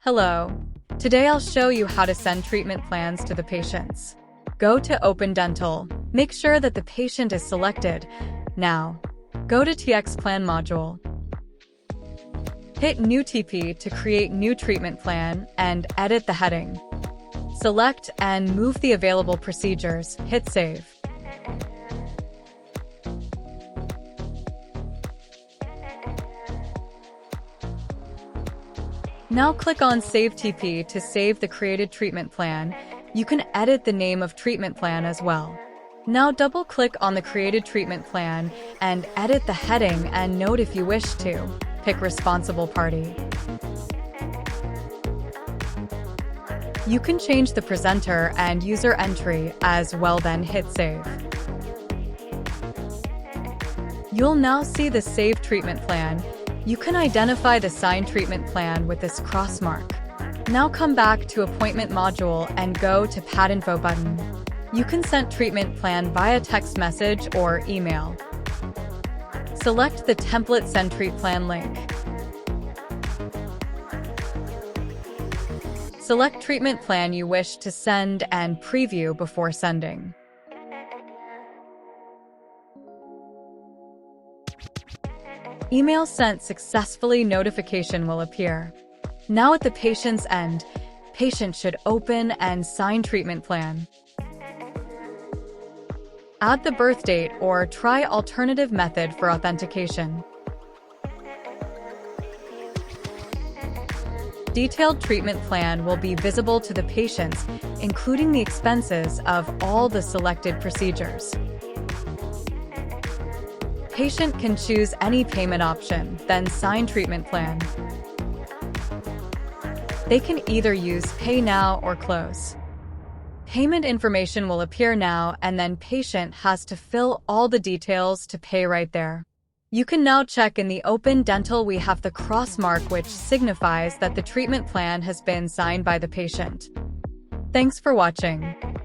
Hello. Today I'll show you how to send treatment plans to the patients. Go to Open Dental. Make sure that the patient is selected. Now, go to TX Plan module. Hit New TP to create new treatment plan and edit the heading. Select and move the available procedures. Hit Save. Now click on Save TP to save the created treatment plan. You can edit the name of treatment plan as well. Now double-click on the created treatment plan and edit the heading and note if you wish to. Pick responsible party. You can change the presenter and user entry as well, then hit Save. You'll now see the Save Treatment Plan. You can identify the signed treatment plan with this cross mark. Now come back to Appointment module and go to Pad Info button. You can send treatment plan via text message or email. Select the template Send Treat Plan link. Select treatment plan you wish to send and preview before sending. Email sent successfully notification will appear. Now at the patient's end, patient should open and sign treatment plan. Add the birth date or try alternative method for authentication. Detailed treatment plan will be visible to the patients, including the expenses of all the selected procedures. Patient can choose any payment option, then sign treatment plan. They can either use Pay Now or Close. Payment information will appear now, and then patient has to fill all the details to pay right there. You can now check in the Open Dental. We have the cross mark, which signifies that the treatment plan has been signed by the patient. Thanks for watching.